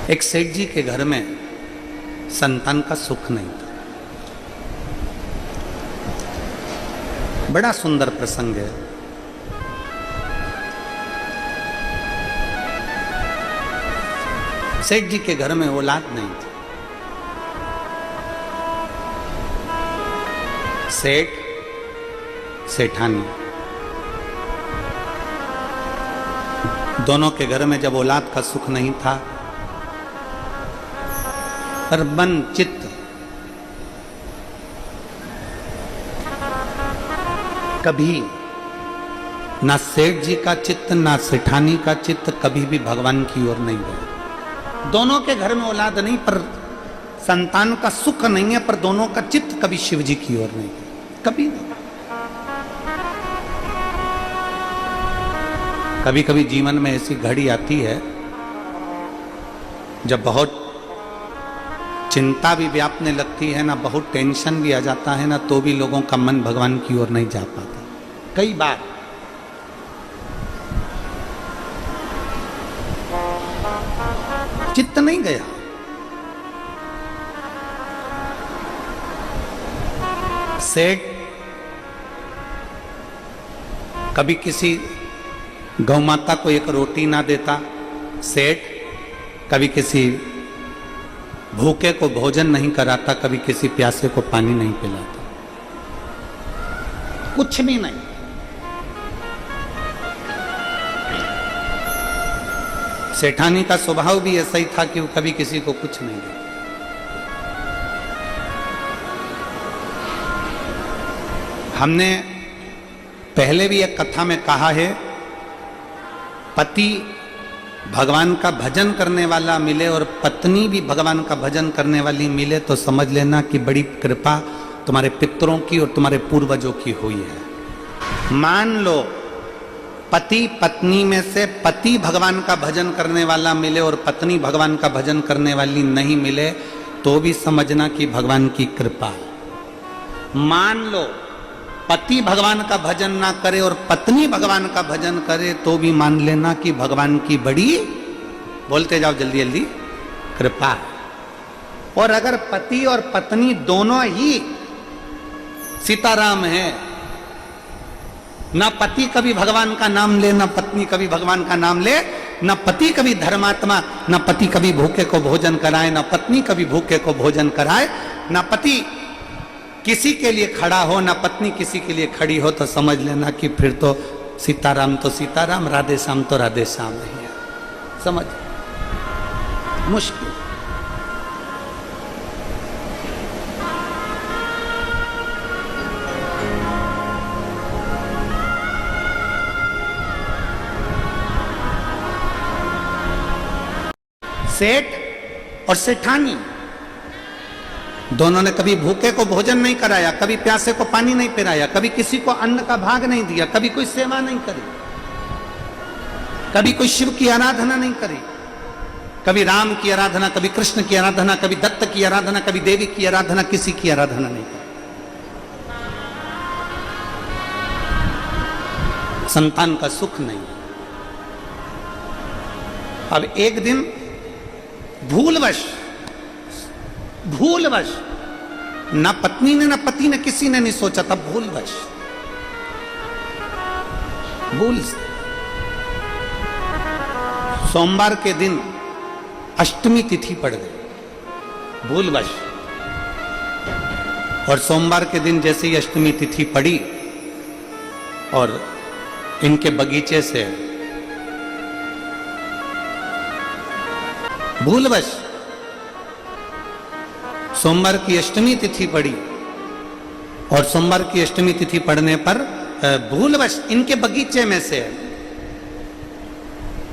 एक सेठ जी के घर में संतान का सुख नहीं था। बड़ा सुंदर प्रसंग है। सेठ जी के घर में औलाद नहीं थी। सेठ सेठानी दोनों के घर में जब औलाद का सुख नहीं था, पर मन चित्त कभी ना सेठ जी का चित्त ना सेठानी का चित्त कभी भी भगवान की ओर नहीं गया। दोनों के घर में औलाद नहीं, पर संतान का सुख नहीं है, पर दोनों का चित्त कभी शिव जी की ओर नहीं गया, कभी नहीं। कभी कभी जीवन में ऐसी घड़ी आती है जब बहुत चिंता भी व्यापने लगती है ना, बहुत टेंशन भी आ जाता है ना, तो भी लोगों का मन भगवान की ओर नहीं जा पाता। कई बार चित्त नहीं गया। सेठ कभी किसी गौ माता को एक रोटी ना देता, सेठ कभी किसी भूखे को भोजन नहीं कराता, कभी किसी प्यासे को पानी नहीं पिलाता, कुछ भी नहीं। सेठानी का स्वभाव भी ऐसा ही था कि वो कभी किसी को कुछ नहीं देता। हमने पहले भी एक कथा में कहा है, पति भगवान का भजन करने वाला मिले और पत्नी भी भगवान का भजन करने वाली मिले तो समझ लेना कि बड़ी कृपा तुम्हारे पितरों की और तुम्हारे पूर्वजों की हुई है। मान लो पति पत्नी में से पति भगवान का भजन करने वाला मिले और पत्नी भगवान का भजन करने वाली नहीं मिले तो भी समझना कि भगवान की कृपा। मान लो पति भगवान का भजन ना करे और पत्नी भगवान का भजन करे तो भी मान लेना कि भगवान की बड़ी, बोलते जाओ जल्दी जल्दी, कृपा। और अगर पति और पत्नी दोनों ही सीताराम है, ना पति कभी भगवान का नाम ले ना पत्नी कभी भगवान का नाम ले, ना पति कभी धर्मात्मा, ना पति कभी भूखे को भोजन कराए, ना पत्नी कभी भूखे को भोजन कराए, ना पति किसी के लिए खड़ा हो ना पत्नी किसी के लिए खड़ी हो, तो समझ लेना कि फिर तो सीताराम तो सीताराम, राधे श्याम तो राधे श्याम नहीं है। समझ मुश्किल। सेठ और सेठानी दोनों ने कभी भूखे को भोजन नहीं कराया, कभी प्यासे को पानी नहीं पिलाया, कभी किसी को अन्न का भाग नहीं दिया, कभी कोई सेवा नहीं करी, कभी कोई शिव की आराधना नहीं करी, कभी राम की आराधना, कभी कृष्ण की आराधना, कभी दत्त की आराधना, कभी देवी की आराधना, किसी की आराधना नहीं करी। संतान का सुख नहीं। अब एक दिन भूलवश ना पत्नी ने ना पति ने किसी ने नहीं सोचा था, भूल से सोमवार के दिन अष्टमी तिथि पड़ गई, भूलवश। और सोमवार के दिन जैसे ही अष्टमी तिथि पड़ी और इनके बगीचे से भूलवश सोमवार की अष्टमी तिथि पड़ी और सोमवार की अष्टमी तिथि पड़ने पर भूलवश इनके बगीचे में से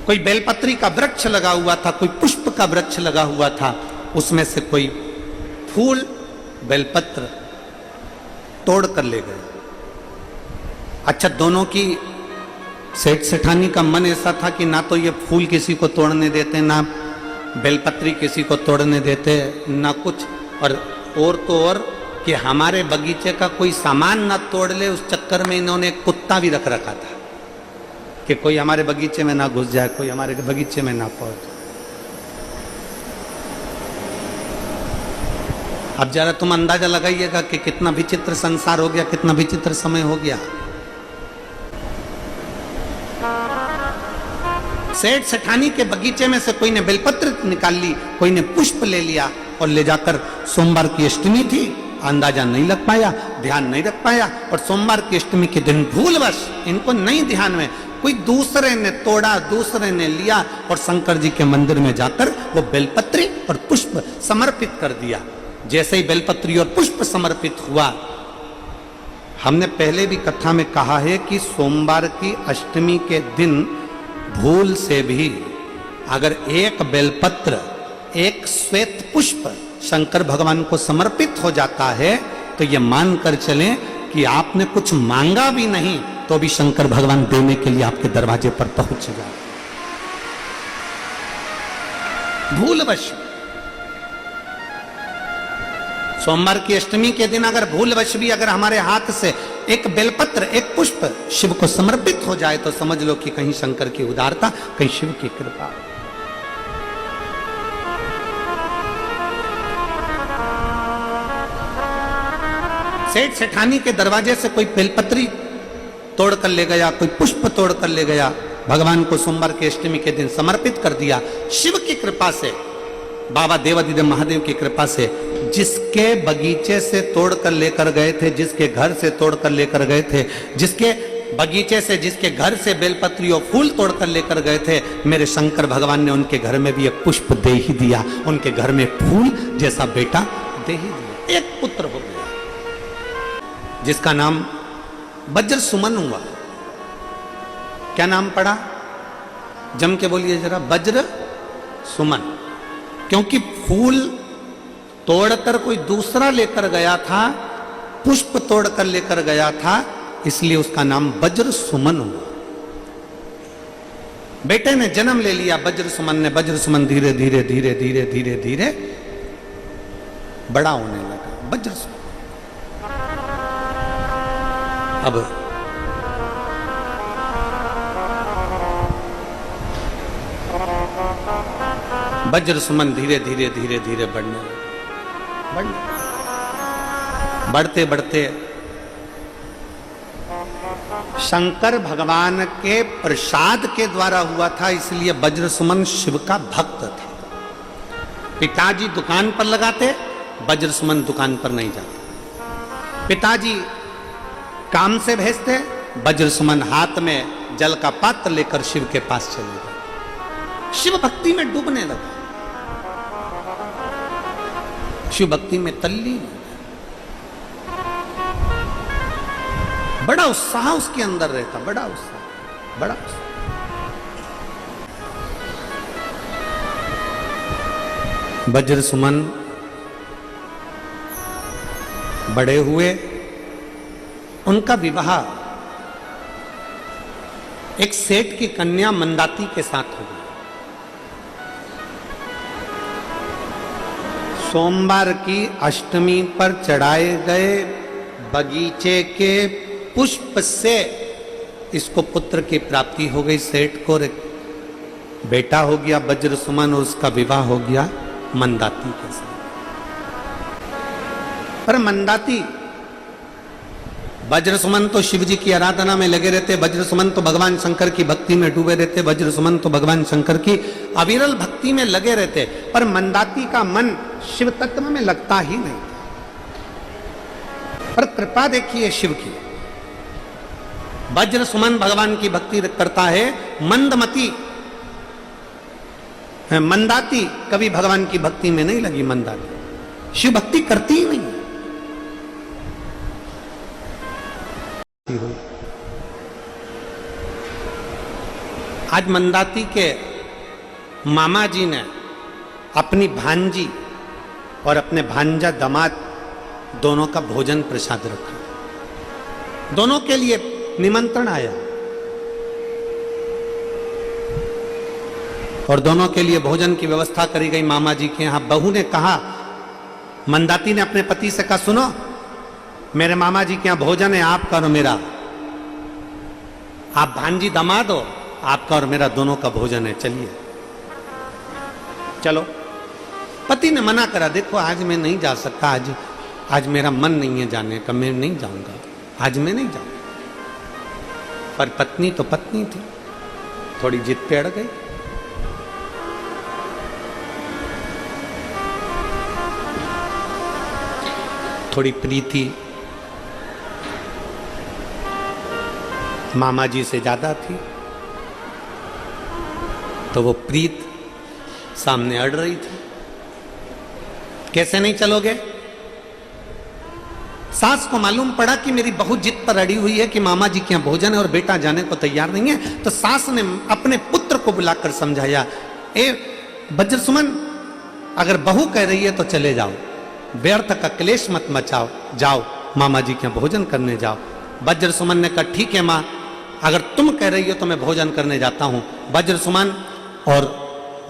कोई बेलपत्री का वृक्ष लगा हुआ था, कोई पुष्प का वृक्ष लगा हुआ था, उसमें से कोई फूल बेलपत्र तोड़ कर ले गए। अच्छा, दोनों की सेठ सेठानी का मन ऐसा था कि ना तो ये फूल किसी को तोड़ने देते, ना बेलपत्री किसी को तोड़ने देते, ना कुछ, और तो और कि हमारे बगीचे का कोई सामान ना तोड़ ले, उस चक्कर में इन्होंने एक कुत्ता भी रख रखा था कि कोई हमारे बगीचे में ना घुस जाए, कोई हमारे बगीचे में ना पहुंच। अब जरा तुम अंदाजा लगाइएगा कि कितना विचित्र संसार हो गया, कितना विचित्र समय हो गया। सेठ सेठानी के बगीचे में से कोई ने बेलपत्र निकाल ली, कोई ने पुष्प ले लिया और ले जाकर, सोमवार की अष्टमी थी, अंदाजा नहीं लग पाया, ध्यान नहीं रख पाया, और सोमवार की अष्टमी के दिन भूलवश, इनको नहीं ध्यान में, कोई दूसरे ने तोड़ा, दूसरे ने लिया और शंकर जी के मंदिर में जाकर वो बेलपत्री और पुष्प समर्पित कर दिया। जैसे ही बेलपत्री और पुष्प समर्पित हुआ, हमने पहले भी कथा में कहा है कि सोमवार की अष्टमी के दिन भूल से भी अगर एक बेलपत्र, एक श्वेत पुष्प शंकर भगवान को समर्पित हो जाता है तो ये मानकर चलें कि आपने कुछ मांगा भी नहीं तो भी शंकर भगवान देने के लिए आपके दरवाजे पर पहुंच जाए। भूलवश सोमवार की अष्टमी के दिन अगर भूलवश भी अगर हमारे हाथ से एक बेलपत्र, एक पुष्प शिव को समर्पित हो जाए तो समझ लो कि कहीं शंकर की उदारता, कहीं शिव की कृपा। सेठ सेठानी के दरवाजे से कोई बेलपत्री तोड़ कर ले गया, कोई पुष्प तोड़ कर ले गया, भगवान को सोमवार की अष्टमी के दिन समर्पित कर दिया। शिव की कृपा से, बाबा देवादिदेव महादेव की कृपा से, जिसके बगीचे से तोड़ कर लेकर गए थे, जिसके घर से तोड़ कर लेकर गए थे, जिसके बगीचे से, जिसके घर से बेलपत्री और फूल तोड़ कर लेकर गए थे, मेरे शंकर भगवान ने उनके घर में भी एक पुष्प दे ही दिया, उनके घर में फूल जैसा बेटा दे ही दिया। एक पुत्र हो गया जिसका नाम वज्र सुमन हुआ। क्या नाम पड़ा? जम के बोलिए जरा, वज्र सुमन। क्योंकि फूल तोड़कर कोई दूसरा लेकर गया था, पुष्प तोड़कर लेकर गया था, इसलिए उसका नाम वज्र सुमन हुआ। बेटे ने जन्म ले लिया वज्र सुमन ने। वज्र सुमन धीरे धीरे धीरे धीरे धीरे धीरे बड़ा होने लगा। वज्र सुमन अब वज्र सुमन धीरे धीरे धीरे धीरे बढ़ने लगा। बढ़ते बढ़ते शंकर भगवान के प्रसाद के द्वारा हुआ था, इसलिए वज्र सुमन शिव का भक्त था। पिताजी दुकान पर लगाते, वज्र सुमन दुकान पर नहीं जाते। पिताजी काम से भेजते, वज्र सुमन हाथ में जल का पात्र लेकर शिव के पास चले गए। शिव भक्ति में डूबने लगा, शिव भक्ति में तल्लीन। बड़ा उत्साह उसके अंदर रहता, बड़ा उत्साह, बड़ा उत्साह। वज्र सुमन बड़े हुए, उनका विवाह एक सेठ की कन्या मंदाती के साथ हो गया। सोमवार की अष्टमी पर चढ़ाए गए बगीचे के पुष्प से इसको पुत्र की प्राप्ति हो गई। सेठ को बेटा हो गया वज्र सुमन और उसका विवाह हो गया मंदाती के साथ। पर मंदाती, वज्र सुमन तो शिव जी की आराधना में लगे रहते, वज्र सुमन तो भगवान शंकर की भक्ति में डूबे रहते, वज्र सुमन तो भगवान शंकर की अविरल भक्ति में लगे रहते, पर मंदाती का मन शिव तत्व में लगता ही नहीं। पर कृपा देखिए शिव की, वज्र सुमन भगवान की भक्ति करता है, मंदमती मंदाती कभी भगवान की भक्ति में नहीं लगी। मंदाती शिव भक्ति करती ही नहीं। आज मंदाती के मामा जी ने अपनी भांजी और अपने भांजा दामाद दोनों का भोजन प्रसाद रखा। दोनों के लिए निमंत्रण आया और दोनों के लिए भोजन की व्यवस्था करी गई मामा जी के यहां। बहू ने कहा, मंदाती ने अपने पति से कहा, सुनो मेरे मामा जी के यहां भोजन है, आपका और मेरा, आप भांजी दामाद हो, आपका और मेरा दोनों का भोजन है, चलिए। चलो पति ने मना करा, देखो आज मैं नहीं जा सकता, आज मेरा मन नहीं है जाने का, मैं नहीं जाऊंगा, आज मैं नहीं जाऊंगा। पर पत्नी तो पत्नी थी, थोड़ी जिद पे अड़ गई। थोड़ी प्रीति मामा जी से ज्यादा थी, तो वो प्रीत सामने अड़ रही थी। कैसे नहीं चलोगे? सास को मालूम पड़ा कि मेरी बहू जिद पर अड़ी हुई है कि मामा जी के यहाँ भोजन है और बेटा जाने को तैयार नहीं है, तो सास ने अपने पुत्र को बुलाकर समझाया, ए बज्र सुमन, अगर बहू कह रही है तो चले जाओ, व्यर्थ का क्लेश मत मचाओ, जाओ मामा जी के यहाँ भोजन करने जाओ। वज्र सुमन ने कहा ठीक है माँ, अगर तुम कह रही हो तो मैं भोजन करने जाता हूं। वज्र सुमन और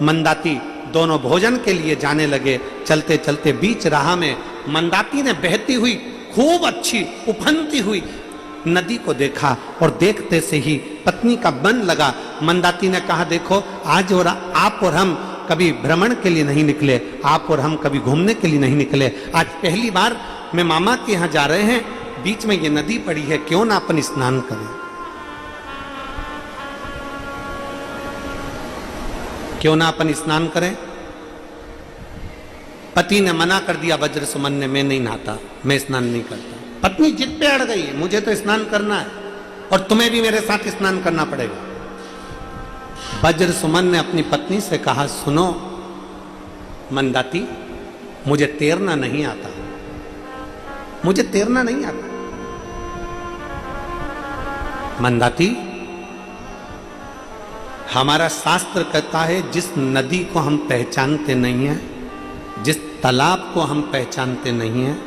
मंदाती दोनों भोजन के लिए जाने लगे। चलते चलते बीच राह में मंदाती ने बहती हुई खूब अच्छी उफनती हुई नदी को देखा और देखते से ही पत्नी का मन लगा। मंदाती ने कहा, देखो आज और आप और हम कभी भ्रमण के लिए नहीं निकले, आप और हम कभी घूमने के लिए नहीं निकले, आज पहली बार मैं मामा के यहाँ जा रहे हैं, बीच में ये नदी पड़ी है, क्यों ना अपन स्नान करें, क्यों ना अपन स्नान करें। पति ने मना कर दिया वज्र सुमन ने, मैं नहीं नहाता, मैं स्नान नहीं करता। पत्नी जिद पे अड़ गई, मुझे तो स्नान करना है और तुम्हें भी मेरे साथ स्नान करना पड़ेगा। वज्र सुमन ने अपनी पत्नी से कहा, सुनो मंदाती, मुझे तैरना नहीं आता, मुझे तैरना नहीं आता। मंदाती, हमारा शास्त्र कहता है जिस नदी को हम पहचानते नहीं हैं, जिस तालाब को हम पहचानते नहीं हैं,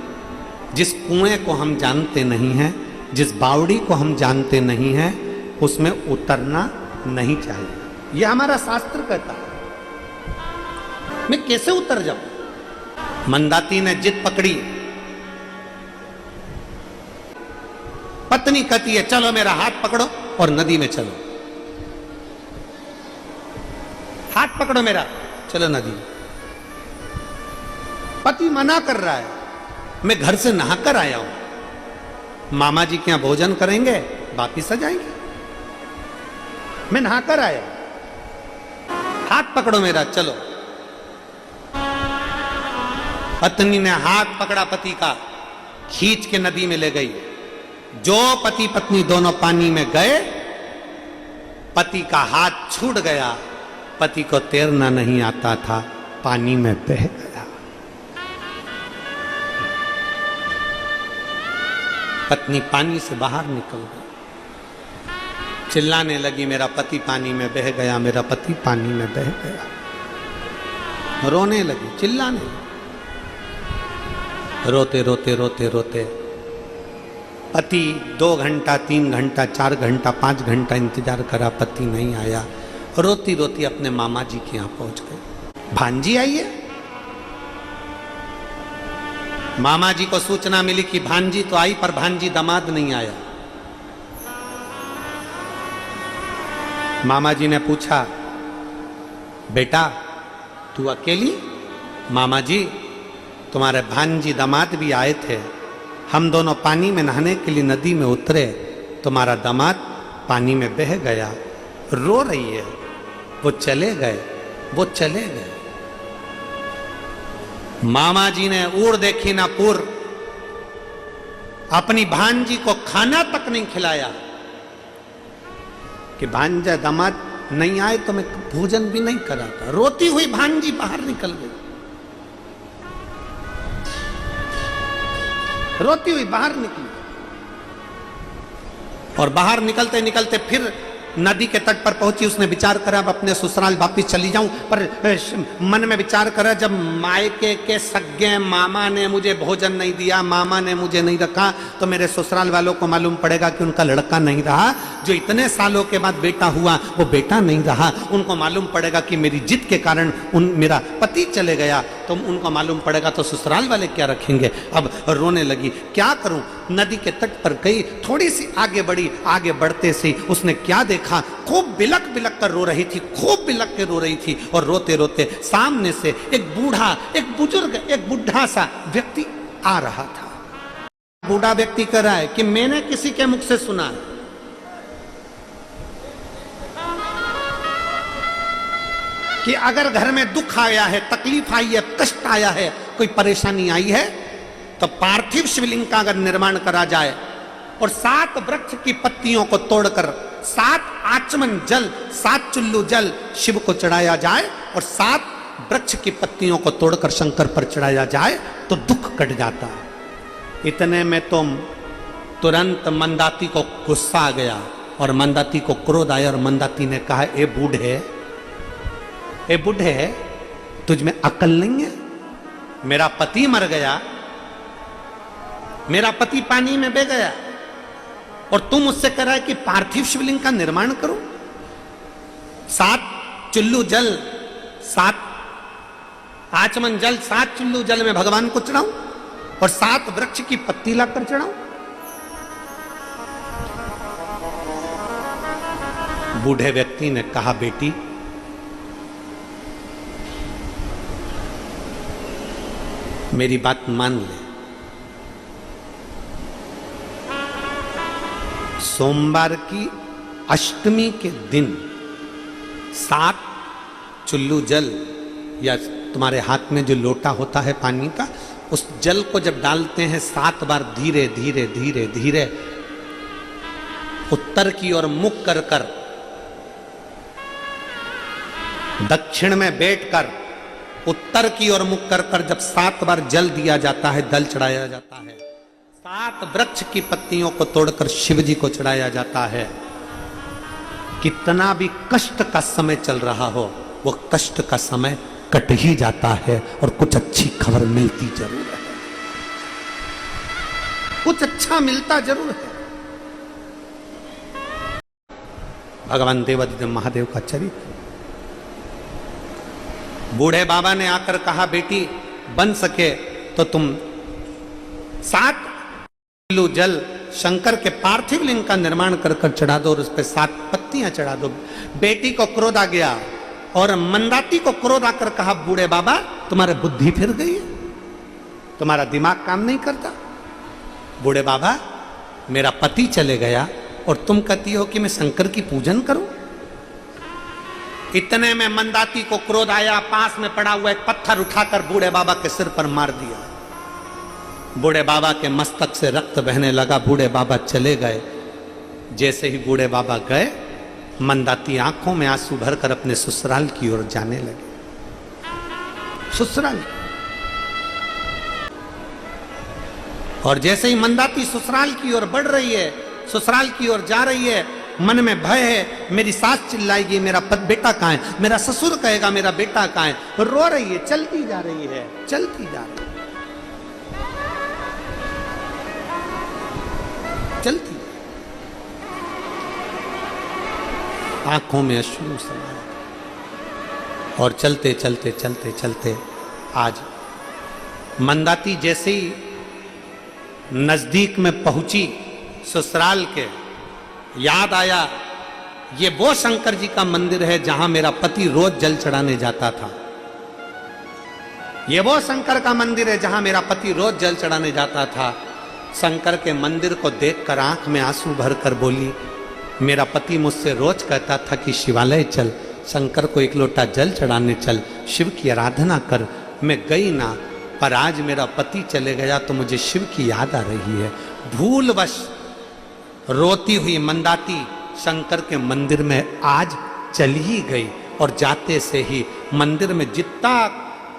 जिस कुएं को हम जानते नहीं हैं, जिस बावड़ी को हम जानते नहीं हैं, उसमें उतरना नहीं चाहिए। यह हमारा शास्त्र कहता है। मैं कैसे उतर जाऊं? मंदाती ने जिद पकड़ी। पत्नी कहती है, चलो मेरा हाथ पकड़ो और नदी में चलो, हाथ पकड़ो मेरा, चलो नदी में। पति मना कर रहा है, मैं घर से नहाकर आया हूं, मामा जी के यहां भोजन करेंगे, वापिस आ जाएंगे, मैं नहाकर आया, हाथ पकड़ो मेरा, चलो। पत्नी ने हाथ पकड़ा पति का, खींच के नदी में ले गई। जो पति पत्नी दोनों पानी में गए, पति का हाथ छूट गया, पति को तैरना नहीं आता था, पानी में बह गया। पत्नी पानी से बाहर निकल गई, चिल्लाने लगी, मेरा पति पानी में बह गया, मेरा पति पानी में बह गया। रोने लगी, चिल्लाने लगी। रोते रोते रोते रोते पति 2 घंटा 3 घंटा 4 घंटा 5 घंटा इंतजार करा, पति नहीं आया। रोती रोती अपने मामा जी के यहां पहुंच गए। भांजी आई है। मामा जी को सूचना मिली कि भांजी तो आई पर भांजी दामाद नहीं आया। मामा जी ने पूछा, बेटा तू अकेली? मामा जी, तुम्हारे भांजी दामाद भी आए थे, हम दोनों पानी में नहाने के लिए नदी में उतरे, तुम्हारा दामाद पानी में बह गया, रो रही है, वो चले गए, वो चले गए। मामा जी ने ऊर देखी ना पुर, अपनी भांजी को खाना तक नहीं खिलाया कि भांजा दामाद नहीं आए तो मैं भोजन भी नहीं कराता। रोती हुई भांजी बाहर निकल गई, रोती हुई बाहर निकली और बाहर निकलते निकलते फिर नदी के तट पर पहुंची। उसने विचार करा अब अपने ससुराल वापिस चली जाऊं, पर मन में विचार करा जब मायके के सगे मामा ने मुझे भोजन नहीं दिया, मामा ने मुझे नहीं रखा, तो मेरे ससुराल वालों को मालूम पड़ेगा कि उनका लड़का नहीं रहा, जो इतने सालों के बाद बेटा हुआ वो बेटा नहीं रहा, उनको मालूम पड़ेगा कि मेरी जिद के कारण मेरा पति चले गया। तो उनको मालूम पड़ेगा तो ससुराल वाले क्या रखेंगे। अब रोने लगी, क्या करूं, नदी के तट पर गई, थोड़ी सी आगे बढ़ी, आगे बढ़ते से उसने क्या देखा, खूब बिलक बिलक कर रो रही थी, खूब बिलक के रो रही थी, और रोते रोते सामने से एक बूढ़ा, एक बुजुर्ग, एक बुढ़ा सा व्यक्ति आ रहा था। बूढ़ा व्यक्ति कह रहा है कि मैंने किसी के मुख से सुना है कि अगर घर में दुख आया है, तकलीफ आई है, कष्ट आया है, कोई परेशानी आई है, तो पार्थिव शिवलिंग का अगर निर्माण करा जाए और 7 वृक्ष की पत्तियों को तोड़कर 7 आचमन जल, 7 चुल्लू जल शिव को चढ़ाया जाए और 7 वृक्ष की पत्तियों को तोड़कर शंकर पर चढ़ाया जाए तो दुख कट जाता है। इतने में तो तुरंत मंदाती को गुस्सा आ गया और मंदाती को क्रोध आया और मंदाती ने कहा, ए बूढ़े, तुझ में अकल नहीं है? मेरा पति मर गया, मेरा पति पानी में बह गया और तुम मुझसे कह रहा है कि पार्थिव शिवलिंग का निर्माण करो, 7 चुल्लू जल, 7 आचमन जल, 7 चुल्लू जल में भगवान को चढ़ाऊं और 7 वृक्ष की पत्ती लाकर चढ़ाऊं? बूढ़े व्यक्ति ने कहा, बेटी, मेरी बात मान ले, सोमवार की अष्टमी के दिन 7 चुल्लू जल या तुम्हारे हाथ में जो लोटा होता है पानी का, उस जल को जब डालते हैं 7 बार धीरे धीरे धीरे धीरे उत्तर की ओर मुख कर कर, दक्षिण में बैठकर उत्तर की ओर मुख कर कर जब 7 बार जल दिया जाता है, दल चढ़ाया जाता है, 7 वृक्ष की पत्तियों को तोड़कर शिव जी को चढ़ाया जाता है, कितना भी कष्ट का समय चल रहा हो, वो कष्ट का समय कट ही जाता है और कुछ अच्छी खबर मिलती जरूर है, कुछ अच्छा मिलता जरूर है। भगवान देवादिदेव महादेव का चरित्र। बूढ़े बाबा ने आकर कहा, बेटी, बन सके तो तुम 7 किलो जल शंकर के पार्थिव लिंग का निर्माण कर कर चढ़ा दो और उस पर 7 पत्तियां चढ़ा दो। बेटी को क्रोध आ गया और मंदाती को क्रोध आकर कहा, बूढ़े बाबा, तुम्हारे बुद्धि फिर गई है, तुम्हारा दिमाग काम नहीं करता। बूढ़े बाबा, मेरा पति चले गया और तुम कहती हो कि मैं शंकर की पूजन करूं? इतने में मंदाती को क्रोध आया, पास में पड़ा हुआ एक पत्थर उठाकर बूढ़े बाबा के सिर पर मार दिया। बूढ़े बाबा के मस्तक से रक्त बहने लगा, बूढ़े बाबा चले गए। जैसे ही बूढ़े बाबा गए, मंदाती आंखों में आंसू भरकर अपने ससुराल की ओर जाने लगे। ससुराल। और जैसे ही मंदाती ससुराल की ओर बढ़ रही है, ससुराल की ओर जा रही है, मन में भय है, मेरी सास चिल्लाएगी, मेरा बेटा कहाँ है, मेरा ससुर कहेगा मेरा बेटा कहाँ है, रो रही है, चलती जा रही है, चलती जा रही है, चलती, आंखों में अश्रु समाये और चलते चलते चलते चलते आज मंदाती जैसे ही नजदीक में पहुंची ससुराल के, याद आया ये वो शंकर जी का मंदिर है जहां मेरा पति रोज जल चढ़ाने जाता था। ये वो शंकर का मंदिर है जहां मेरा पति रोज जल चढ़ाने जाता था। शंकर के मंदिर को देखकर आंख में आंसू भरकर बोली, मेरा पति मुझसे रोज कहता था कि शिवालय चल, शंकर को 1 लोटा जल चढ़ाने चल, शिव की आराधना कर। मैं गई ना, पर आज मेरा पति चले गया तो मुझे शिव की याद आ रही है। भूलवश रोती हुई मंदाती शंकर के मंदिर में आज चली ही गई और जाते से ही मंदिर में जितना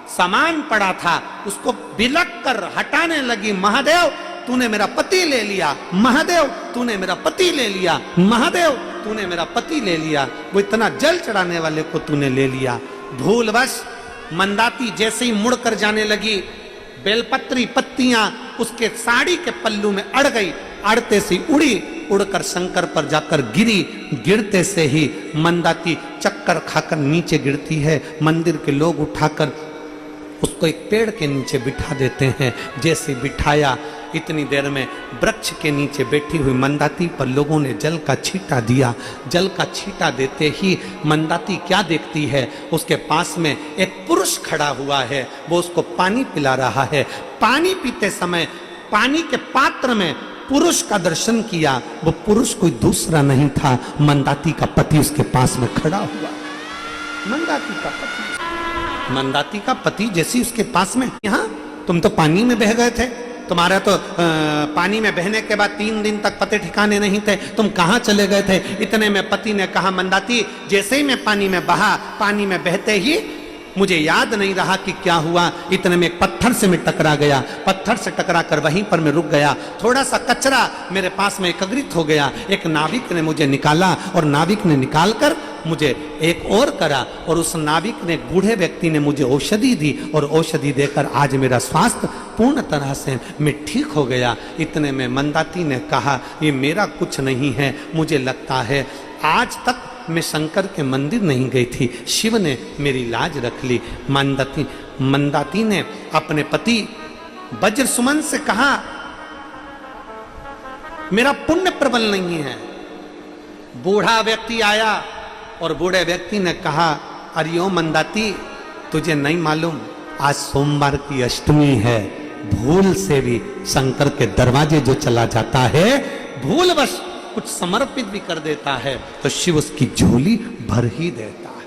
सामान पड़ा था उसको बिलक कर हटाने लगी। महादेव, तूने मेरा पति ले लिया, महादेव तूने मेरा पति ले लिया, महादेव तूने मेरा पति ले लिया, वो इतना जल चढ़ाने वाले को तूने ले लिया। भूलवश मंदाती जैसे ही मुड़कर जाने लगी, बेलपत्री पत्तियां उसके साड़ी के पल्लू में अड़ गई, अड़ते से उड़ी, उड़कर शंकर पर जाकर गिरी। गिरते से ही मंदाती चक्कर खाकर नीचे गिरती है। मंदिर के लोग उठाकर उसको एक पेड़ के नीचे बिठा देते हैं। जैसे बिठाया, इतनी देर में वृक्ष के नीचे बैठी हुई मंदाती पर लोगों ने जल का छींटा दिया। जल का छींटा देते ही मंदाती क्या देखती है, उसके पास में एक पुरुष खड़ा हुआ है, वो उसको पानी पिला रहा है। पानी पीते समय पानी के पात्र में पुरुष का दर्शन किया। वो पुरुष कोई दूसरा नहीं था, मंदाती का पति उसके पास में खड़ा हुआ। मंदाती का पति, मंदाती का पति जैसी उसके पास में, यहाँ तुम तो पानी में बह गए थे, तुम्हारा तो पानी में बहने के बाद 3 दिन तक पते ठिकाने नहीं थे, तुम कहाँ चले गए थे? इतने में पति ने कहा, मंदाती जैसे ही मैं पानी में बहा, पानी में बहते ही मुझे याद नहीं रहा कि क्या हुआ। इतने में एक पत्थर से मैं टकरा गया, पत्थर से टकरा कर वहीं पर मैं रुक गया। थोड़ा सा कचरा मेरे पास में एकत्रित हो गया, एक नाविक ने मुझे निकाला और नाविक ने निकाल कर मुझे एक और करा, और उस नाविक ने, बूढ़े व्यक्ति ने मुझे औषधि दी, और औषधि देकर आज मेरा स्वास्थ्य पूर्ण तरह से मैं ठीक हो गया। इतने में मंदाती ने कहा, ये मेरा कुछ नहीं है, मुझे लगता है आज तक मैं शंकर के मंदिर नहीं गई थी, शिव ने मेरी लाज रख ली। मंदाती ने अपने पति वज्र सुमन से कहा, मेरा पुण्य प्रबल नहीं है। बूढ़ा व्यक्ति आया और बूढ़े व्यक्ति ने कहा, अरे ओ मंदाती, तुझे नहीं मालूम आज सोमवार की अष्टमी है, भूल से भी शंकर के दरवाजे जो चला जाता है, भूलवश कुछ समर्पित भी कर देता है, तो शिव उसकी झोली भर ही देता है,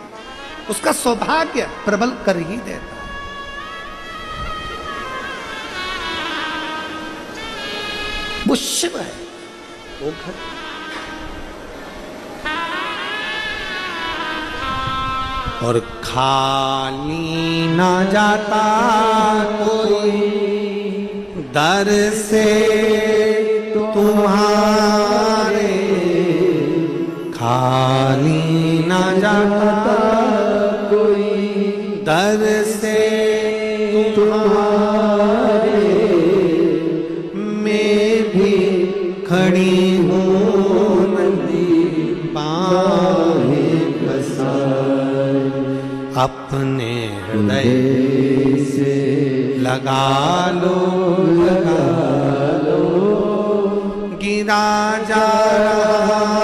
उसका सौभाग्य प्रबल कर ही देता है। वो शिव है, वो घर। और खाली ना जाता कोई दर से तुम्हारे, खाली ना जाता कोई दर से तुम्हारे, मैं भी खड़ी हूँ नदी बाहें पसारे, अपने हृदय से लगा लो, लगा लो, गिरा जा रहा